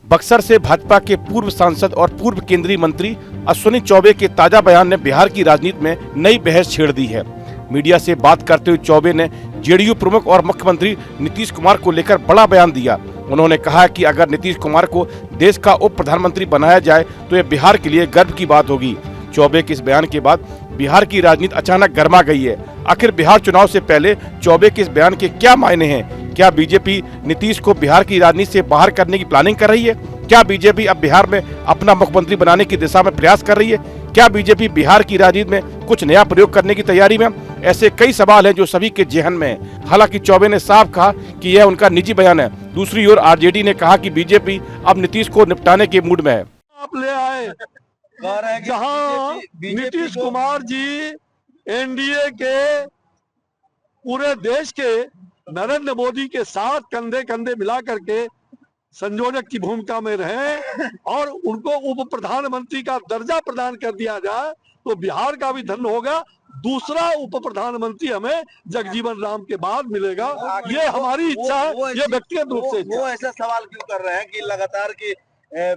बक्सर से भाजपा के पूर्व सांसद और पूर्व केंद्रीय मंत्री अश्विनी चौबे के ताजा बयान ने बिहार की राजनीति में नई बहस छेड़ दी है। मीडिया से बात करते हुए चौबे ने जेडीयू प्रमुख और मुख्यमंत्री नीतीश कुमार को लेकर बड़ा बयान दिया। उन्होंने कहा कि अगर नीतीश कुमार को देश का उप प्रधानमंत्री बनाया जाए तो यह बिहार के लिए गर्व की बात होगी। चौबे के इस बयान के बाद बिहार की राजनीति अचानक गर्मा गई है। आखिर बिहार चुनाव से पहले चौबे के इस बयान के क्या मायने हैं? क्या बीजेपी नीतीश को बिहार की राजनीति से बाहर करने की प्लानिंग कर रही है? क्या बीजेपी अब बिहार में अपना मुख्यमंत्री बनाने की दिशा में प्रयास कर रही है? क्या बीजेपी बिहार की राजनीति में कुछ नया प्रयोग करने की तैयारी में? ऐसे कई सवाल हैं जो सभी के जेहन में है। हालांकि चौबे ने साफ कहा कि यह उनका निजी बयान है। दूसरी ओर आरजेडी ने कहा कि बीजेपी अब नीतीश को निपटाने के मूड में है। आप ले आए जहां नीतीश कुमार जी एनडीए के पूरे देश के नरेंद्र मोदी के साथ कंधे कंधे मिला करके संयोजक की भूमिका में रहे और उनको उप प्रधानमंत्री का दर्जा प्रदान कर दिया जाए तो बिहार का भी धन होगा। दूसरा उप प्रधानमंत्री हमें जगजीवन राम के बाद मिलेगा। ये हमारी इच्छा है, ये व्यक्तिगत रूप से। वो ऐसा सवाल क्यों कर रहे हैं कि लगातार की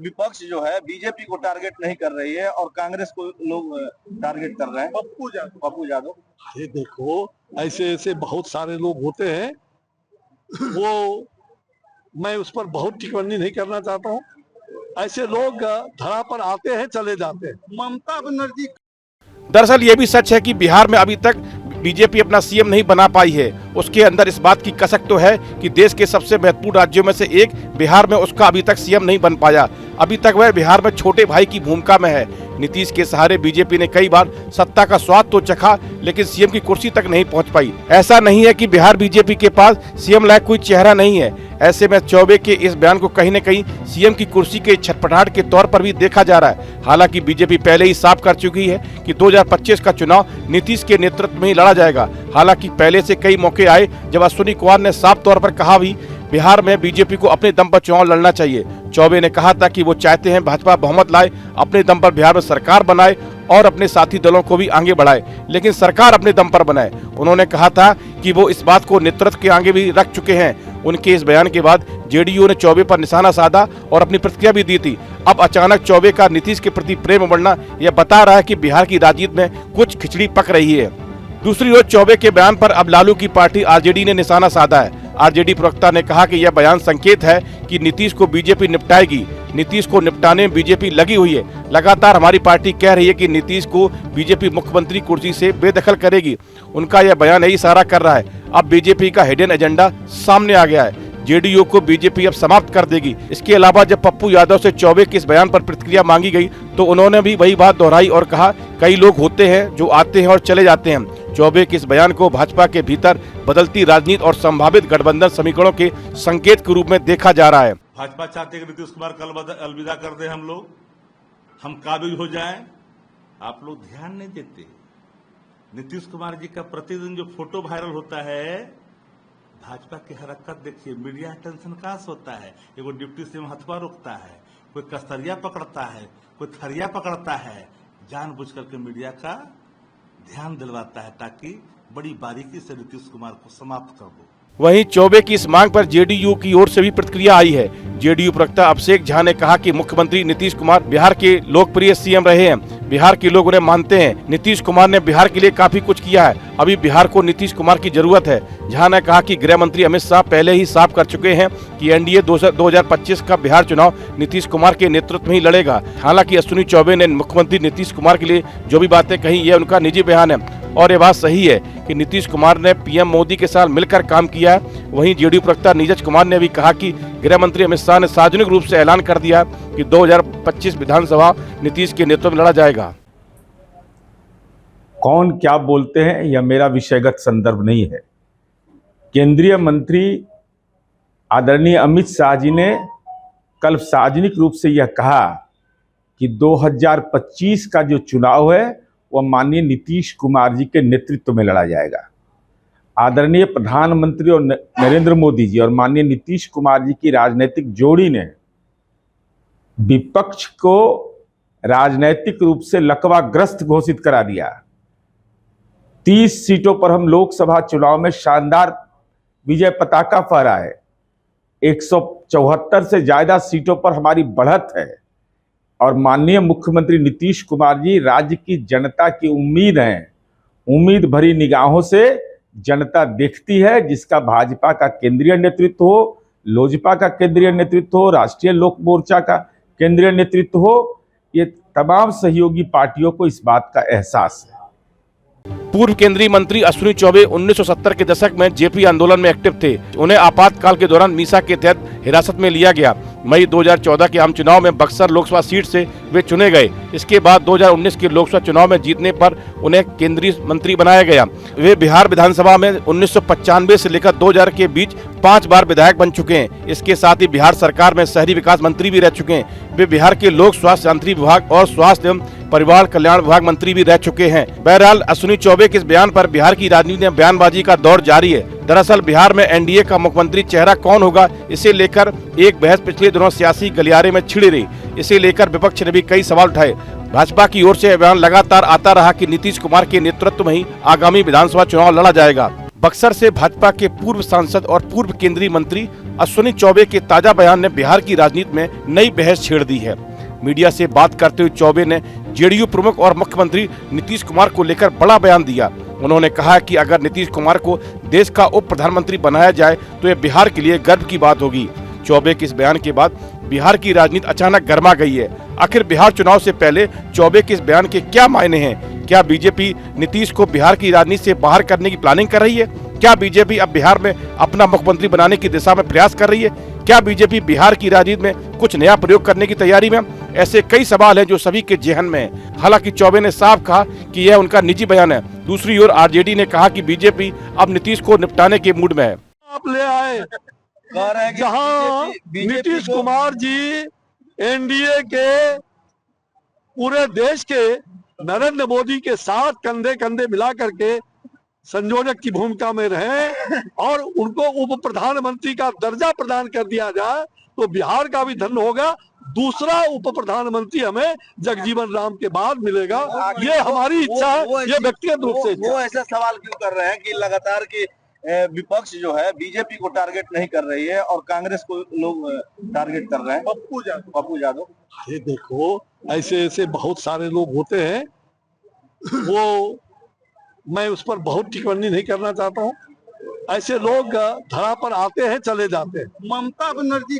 विपक्ष जो है बीजेपी को टारगेट नहीं कर रही है और कांग्रेस को लोग टारगेट कर रहे हैं? पप्पू यादव। अरे देखो, ऐसे ऐसे बहुत सारे लोग होते हैं, वो मैं उस पर बहुत टिप्पणी नहीं करना चाहता हूँ। ऐसे लोग धरा पर आते हैं, चले जाते हैं। ममता बनर्जी। दरअसल ये भी सच है कि बिहार में अभी तक बीजेपी अपना सीएम नहीं बना पाई है। उसके अंदर इस बात की कसक तो है कि देश के सबसे महत्वपूर्ण राज्यों में से एक बिहार में उसका अभी तक सीएम नहीं बन पाया। अभी तक वह बिहार में छोटे भाई की भूमिका में है। नीतीश के सहारे बीजेपी ने कई बार सत्ता का स्वाद तो चखा, लेकिन सीएम की कुर्सी तक नहीं पहुंच पाई। ऐसा नहीं है कि बिहार बीजेपी के पास सीएम लायक कोई चेहरा नहीं है। ऐसे में चौबे के इस बयान को कहीं न कहीं सीएम की कुर्सी के छटपटाहट के तौर पर भी देखा जा रहा है। हालांकि बीजेपी पहले ही साफ कर चुकी है कि 2025 का चुनाव नीतीश के नेतृत्व में ही लड़ा जाएगा। हालांकि पहले से कई मौके आए जब अश्विनी कुमार ने साफ तौर पर कहा भी बिहार में बीजेपी को अपने दम पर चुनाव लड़ना चाहिए। चौबे ने कहा था कि वो चाहते हैं भाजपा बहुमत लाए, अपने दम पर बिहार में सरकार बनाए और अपने साथी दलों को भी आगे बढ़ाए, लेकिन सरकार अपने दम पर बनाए। उन्होंने कहा था कि वो इस बात को नेतृत्व के आगे भी रख चुके हैं। उनके इस बयान के बाद जेडीयू ने चौबे पर निशाना साधा और अपनी प्रतिक्रिया भी दी थी। अब अचानक चौबे का नीतीश के प्रति प्रेम बढ़ना यह बता रहा है कि बिहार की राजनीति में कुछ खिचड़ी पक रही है। दूसरी ओर चौबे के बयान पर अब लालू की पार्टी आरजेडी ने निशाना साधा है। आरजेडी प्रवक्ता ने कहा कि यह बयान संकेत है कि नीतीश को बीजेपी निपटाएगी। नीतीश को निपटाने में बीजेपी लगी हुई है। लगातार हमारी पार्टी कह रही है कि नीतीश को बीजेपी मुख्यमंत्री कुर्सी से बेदखल करेगी। उनका यह बयान यही इशारा कर रहा है। अब बीजेपी का हिडन एजेंडा सामने आ गया है। जेडीयू को बीजेपी अब समाप्त कर देगी। इसके अलावा जब पप्पू यादव से चौबे के इस बयान पर प्रतिक्रिया मांगी गई तो उन्होंने भी वही बात दोहराई और कहा कई लोग होते हैं जो आते हैं और चले जाते हैं। चौबे के इस बयान को भाजपा के भीतर बदलती राजनीति और संभावित गठबंधन समीकरणों के संकेत के रूप में देखा जा रहा है। भाजपा चाहते हैं कि नीतीश कुमार कल अलविदा कर दे, हम काबिज हो जाएं। आप लोग ध्यान नहीं देते। नीतीश कुमार जी का प्रतिदिन जो फोटो वायरल होता है, भाजपा की हरकत देखिए, मीडिया टेंशन कहां से होता है। एगो डिप्टी सीएम हथवा रोकता है, कोई कस्तरिया पकड़ता है, कोई थरिया पकड़ता है, जानबूझ करके मीडिया का ध्यान दिलवाता है ताकि बड़ी बारीकी से नीतीश कुमार को समाप्त कर दो। वहीं चौबे की इस मांग पर जेडीयू की ओर से भी प्रतिक्रिया आई है। जेडीयू प्रवक्ता अभिषेक झा ने कहा कि मुख्यमंत्री नीतीश कुमार बिहार के लोकप्रिय सीएम रहे हैं। बिहार के लोग उन्हें मानते हैं। नीतीश कुमार ने बिहार के लिए काफी कुछ किया है। अभी बिहार को नीतीश कुमार की जरूरत है। झा ने कहा कि गृह मंत्री अमित शाह पहले ही साफ कर चुके हैं कि एनडीए 2025 का बिहार चुनाव नीतीश कुमार के नेतृत्व में ही लड़ेगा। हालांकि अश्विनी चौबे ने मुख्यमंत्री नीतीश कुमार के लिए जो भी बातें कही, ये उनका निजी बयान है और ये बात सही है कि नीतीश कुमार ने पीएम मोदी के साथ मिलकर काम किया है। वहीं जेडीयू प्रवक्ता नीरज कुमार ने भी कहा कि गृह मंत्री अमित शाह ने सार्वजनिक रूप से ऐलान कर दिया कि 2025 विधानसभा नीतीश के नेतृत्व में लड़ा जाएगा। कौन क्या बोलते हैं यह मेरा विषयगत संदर्भ नहीं है। केंद्रीय मंत्री आदरणीय अमित शाह जी ने कल सार्वजनिक रूप से यह कहा कि 2025 का जो चुनाव है वह माननीय नीतीश कुमार जी के नेतृत्व में लड़ा जाएगा। आदरणीय प्रधानमंत्री और नरेंद्र मोदी जी और माननीय नीतीश कुमार जी की राजनीतिक जोड़ी ने विपक्ष को राजनीतिक रूप से लकवाग्रस्त घोषित करा दिया। 30 सीटों पर हम लोकसभा चुनाव में शानदार विजय पताका फहराए। 174 से ज्यादा सीटों पर हमारी बढ़त है और माननीय मुख्यमंत्री नीतीश कुमार जी राज्य की जनता की उम्मीद है। उम्मीद भरी निगाहों से जनता देखती है, जिसका भाजपा का केंद्रीय नेतृत्व हो, लोजपा का केंद्रीय नेतृत्व हो, राष्ट्रीय लोक मोर्चा का केंद्रीय नेतृत्व हो, ये तमाम सहयोगी पार्टियों को इस बात का एहसास है। पूर्व केंद्रीय मंत्री अश्विनी चौबे 1970 के दशक में जेपी आंदोलन में एक्टिव थे। उन्हें आपातकाल के दौरान मीसा के तहत हिरासत में लिया गया। मई 2014 के आम चुनाव में बक्सर लोकसभा सीट से वे चुने गए। इसके बाद 2019 के लोकसभा चुनाव में जीतने पर उन्हें केंद्रीय मंत्री बनाया गया। वे बिहार विधानसभा में 1995 से लेकर 2000 के बीच 5 बार विधायक बन चुके हैं। इसके साथ ही बिहार सरकार में शहरी विकास मंत्री भी रह चुके हैं। वे बिहार के लोक स्वास्थ्य यांत्रिक विभाग और स्वास्थ्य एवं परिवार कल्याण विभाग मंत्री भी रह चुके हैं। बहरहाल अश्विनी चौबे के इस बयान पर बिहार की राजनीति में बयानबाजी का दौर जारी है। दरअसल बिहार में एनडीए का मुख्यमंत्री चेहरा कौन होगा, इसे लेकर एक बहस पिछले दिनों सियासी गलियारे में छिड़ी रही। इसे लेकर विपक्ष ने भी कई सवाल उठाए। भाजपा की ओर से बयान लगातार आता रहा कि नीतीश कुमार के नेतृत्व में ही आगामी विधानसभा चुनाव लड़ा जाएगा। बक्सर से भाजपा के पूर्व सांसद और पूर्व केंद्रीय मंत्री अश्विनी चौबे के ताजा बयान ने बिहार की राजनीति में नई बहस छेड़ दी है। मीडिया से बात करते हुए चौबे ने जेडीयू प्रमुख और मुख्यमंत्री नीतीश कुमार को लेकर बड़ा बयान दिया। उन्होंने कहा कि अगर नीतीश कुमार को देश का उप प्रधानमंत्री बनाया जाए तो यह बिहार के लिए गर्व की बात होगी। चौबे के इस बयान के बाद बिहार की राजनीति अचानक गर्मा गई है। आखिर बिहार चुनाव से पहले चौबे के इस बयान के क्या मायने हैं? क्या बीजेपी नीतीश को बिहार की राजनीति से बाहर करने की प्लानिंग कर रही है? क्या बीजेपी अब बिहार में अपना मुख्यमंत्री बनाने की दिशा में प्रयास कर रही है? क्या बीजेपी बिहार की राजनीति में कुछ नया प्रयोग करने की तैयारी में? ऐसे कई सवाल हैं जो सभी के जेहन में है। हालांकि चौबे ने साफ कहा कि यह उनका निजी बयान है। दूसरी ओर आरजेडी ने कहा कि बीजेपी अब नीतीश को निपटाने के मूड में है। आप ले आए कह रहे हैं कि जहां नीतीश कुमार जी एनडीए के पूरे देश के नरेंद्र मोदी के साथ कंधे कंधे मिला करके संयोजक की भूमिका में रहे और उनको उप प्रधानमंत्री का दर्जा प्रदान कर दिया जाए तो बिहार का भी धन होगा। दूसरा उप प्रधानमंत्री हमें जगजीवन राम के बाद मिलेगा। ये हमारी इच्छा है, ये व्यक्तिगत रूप से वो ऐसा सवाल क्यों कर रहे हैं कि लगातार की विपक्ष जो है बीजेपी को टारगेट नहीं कर रही है और कांग्रेस को लोग टारगेट कर रहे हैं? पप्पू यादव। अरे देखो, ऐसे ऐसे बहुत सारे लोग होते हैं, वो मैं उस पर बहुत टिप्पणी नहीं करना चाहता हूँ। ऐसे लोग धरा पर आते हैं, चले जाते हैं। ममता बनर्जी।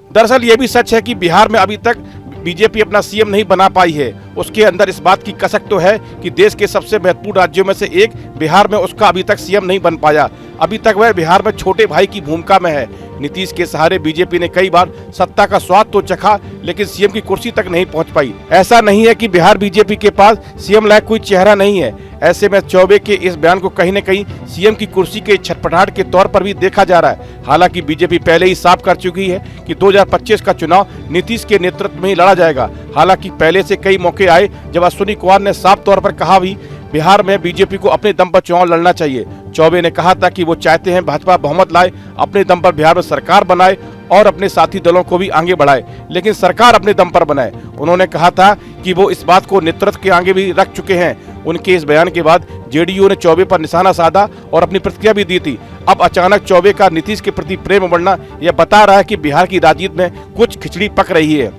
दरअसल ये भी सच है कि बिहार में अभी तक बीजेपी अपना सीएम नहीं बना पाई है। उसके अंदर इस बात की कसक तो है कि देश के सबसे महत्वपूर्ण राज्यों में से एक बिहार में उसका अभी तक सीएम नहीं बन पाया। अभी तक वह बिहार में छोटे भाई की भूमिका में है। नीतीश के सहारे बीजेपी ने कई बार सत्ता का स्वाद तो चखा, लेकिन सीएम की कुर्सी तक नहीं पहुंच पाई। ऐसा नहीं है कि बिहार बीजेपी के पास सीएम लायक कोई चेहरा नहीं है। ऐसे में चौबे के इस बयान को कहीं न कहीं सीएम की कुर्सी के छटपटाहट के तौर पर भी देखा जा रहा है। हालांकि बीजेपी पहले ही साफ कर चुकी है कि 2025 का चुनाव नीतीश के नेतृत्व में ही लड़ा जाएगा। हालांकि पहले से कई मौके आए जब अश्विनी कुमार ने साफ तौर पर कहा भी बिहार में बीजेपी को अपने दम पर चुनाव लड़ना चाहिए। चौबे ने कहा था कि वो चाहते हैं भाजपा बहुमत लाए, अपने दम पर बिहार में सरकार बनाए और अपने साथी दलों को भी आगे बढ़ाए, लेकिन सरकार अपने दम पर बनाए। उन्होंने कहा था कि वो इस बात को नेतृत्व के आगे भी रख चुके हैं। उनके इस बयान के बाद जेडीयू ने चौबे पर निशाना साधा और अपनी प्रतिक्रिया भी दी थी। अब अचानक चौबे का नीतीश के प्रति प्रेम बढ़ना यह बता रहा है कि बिहार की राजनीति में कुछ खिचड़ी पक रही है।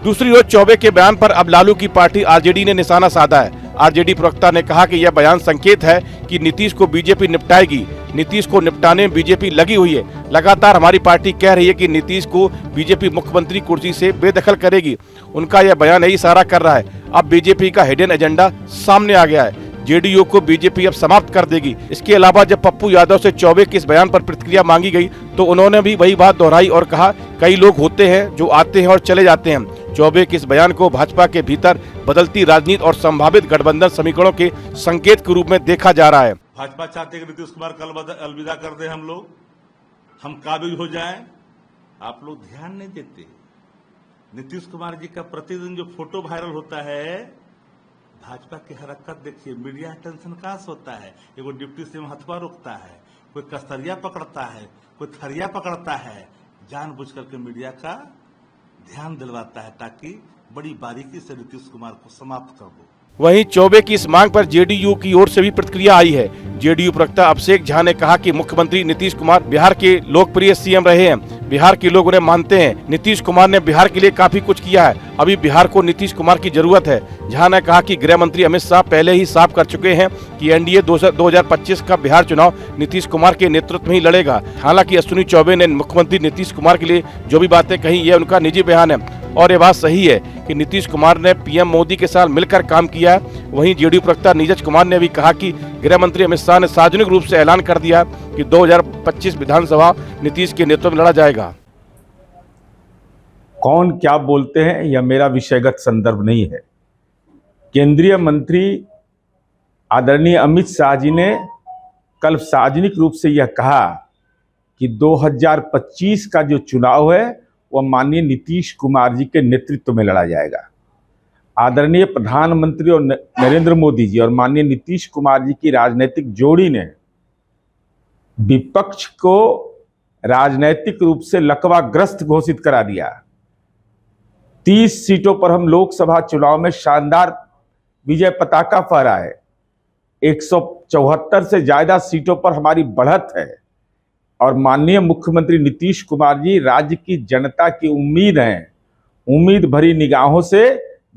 दूसरी ओर चौबे के बयान पर अब लालू की पार्टी आरजेडी ने निशाना साधा है। आरजेडी प्रवक्ता ने कहा कि यह बयान संकेत है कि नीतीश को बीजेपी निपटाएगी। नीतीश को निपटाने में बीजेपी लगी हुई है। लगातार हमारी पार्टी कह रही है कि नीतीश को बीजेपी मुख्यमंत्री कुर्सी से बेदखल करेगी। उनका यह बयान यही इशारा कर रहा है। अब बीजेपी का हिडन एजेंडा सामने आ गया है। जेडीयू को बीजेपी अब समाप्त कर देगी। इसके अलावा जब पप्पू यादव से चौबे के इस बयान पर प्रतिक्रिया मांगी गई तो उन्होंने भी वही बात दोहराई और कहा कई लोग होते हैं जो आते हैं और चले जाते हैं। चौबे के इस बयान को भाजपा के भीतर बदलती राजनीति और संभावित गठबंधन समीकरणों के संकेत के रूप में देखा जा रहा है। भाजपा चाहते हैं कि नीतीश कुमार कल अलविदा कर दे, हम काबिज हो जाएं। आप लोग ध्यान नहीं देते। नीतीश कुमार जी का प्रतिदिन जो फोटो वायरल होता है, भाजपा की हरकत देखिए, मीडिया टेंशन कहां से होता है। एगो डिप्टी सीएम हथवा रोकता है, कोई कस्तरिया पकड़ता है, कोई थरिया पकड़ता है, जानबूझ करके मीडिया का ध्यान दिलवाता है ताकि बड़ी बारीकी से नीतीश कुमार को समाप्त कर दो। वहीं चौबे की इस मांग पर जेडीयू की ओर से भी प्रतिक्रिया आई है। जेडीयू प्रवक्ता अभिषेक झा ने कहा कि मुख्यमंत्री नीतीश कुमार बिहार के लोकप्रिय सीएम रहे हैं। बिहार के लोग उन्हें मानते हैं। नीतीश कुमार ने बिहार के लिए काफी कुछ किया है। अभी बिहार को नीतीश कुमार की जरूरत है। झा ने कहा कि गृह मंत्री अमित शाह पहले ही साफ कर चुके हैं कि एनडीए 2025 का बिहार चुनाव नीतीश कुमार के नेतृत्व में ही लड़ेगा। हालांकि अश्विनी चौबे ने मुख्यमंत्री नीतीश कुमार के लिए जो भी बातें कही, ये उनका निजी बयान है और ये बात सही है कि नीतीश कुमार ने पीएम मोदी के साथ मिलकर काम किया है। वहीं जेडीयू प्रवक्ता नीरज कुमार ने भी कहा कि गृह मंत्री अमित शाह ने सार्वजनिक रूप से ऐलान कर दिया कि 2025 विधानसभा नीतीश के नेतृत्व में लड़ा जाएगा। कौन क्या बोलते हैं यह मेरा विषयगत संदर्भ नहीं है। केंद्रीय मंत्री आदरणीय अमित शाह जी ने कल सार्वजनिक रूप से यह कहा कि 2025 का जो चुनाव है वह माननीय नीतीश कुमार जी के नेतृत्व में लड़ा जाएगा। आदरणीय प्रधानमंत्री और नरेंद्र मोदी जी और माननीय नीतीश कुमार जी की राजनीतिक जोड़ी ने विपक्ष को राजनीतिक रूप से लकवाग्रस्त घोषित करा दिया। 30 सीटों पर हम लोकसभा चुनाव में शानदार विजय पताका फहराए। 174 से ज्यादा सीटों पर हमारी बढ़त है और माननीय मुख्यमंत्री नीतीश कुमार जी राज्य की जनता की उम्मीद है। उम्मीद भरी निगाहों से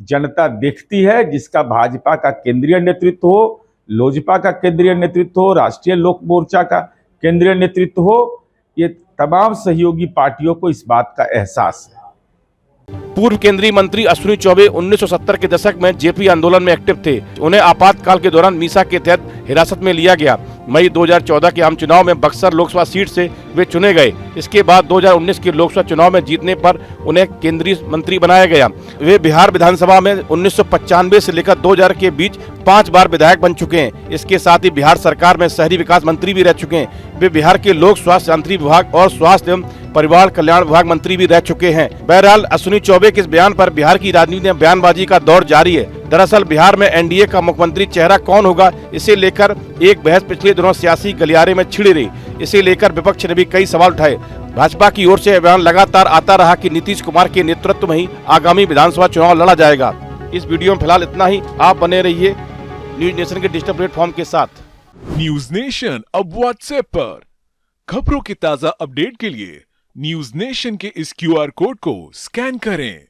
जनता देखती है, जिसका भाजपा का केंद्रीय नेतृत्व हो, लोजपा का केंद्रीय नेतृत्व हो, राष्ट्रीय लोक मोर्चा का केंद्रीय नेतृत्व हो, ये तमाम सहयोगी पार्टियों को इस बात का एहसास है। पूर्व केंद्रीय मंत्री अश्विनी चौबे 1970 के दशक में जेपी आंदोलन में एक्टिव थे। उन्हें आपातकाल के दौरान मीसा के तहत हिरासत में लिया गया। मई 2014 के आम चुनाव में बक्सर लोकसभा सीट से वे चुने गए। इसके बाद 2019 के लोकसभा चुनाव में जीतने पर उन्हें केंद्रीय मंत्री बनाया गया। वे बिहार विधानसभा में 1995 से लेकर 2000 के बीच 5 बार विधायक बन चुके हैं। इसके साथ ही बिहार सरकार में शहरी विकास मंत्री भी रह चुके हैं। वे बिहार के लोक स्वास्थ्य यांत्रिक विभाग और स्वास्थ्य एवं परिवार कल्याण विभाग मंत्री भी रह चुके हैं। बहरहाल अश्विनी चौबे के इस बयान पर बिहार की राजनीति में बयानबाजी का दौर जारी है। दरअसल बिहार में एनडीए का मुख्यमंत्री चेहरा कौन होगा, इसे लेकर एक बहस पिछले दिनों सियासी गलियारे में छिड़ी रही। इसे लेकर विपक्ष ने भी कई सवाल उठाए। भाजपा की ओर से बयान लगातार आता रहा कि नीतीश कुमार के नेतृत्व में ही आगामी विधानसभा चुनाव लड़ा जाएगा। इस वीडियो में फिलहाल इतना ही। आप बने रहिए न्यूज नेशन के डिजिटल प्लेटफॉर्म के साथ। न्यूज नेशन अब व्हाट्सएप पर खबरों के ताजा अपडेट के लिए न्यूज नेशन के इस क्यूआर कोड को स्कैन करें।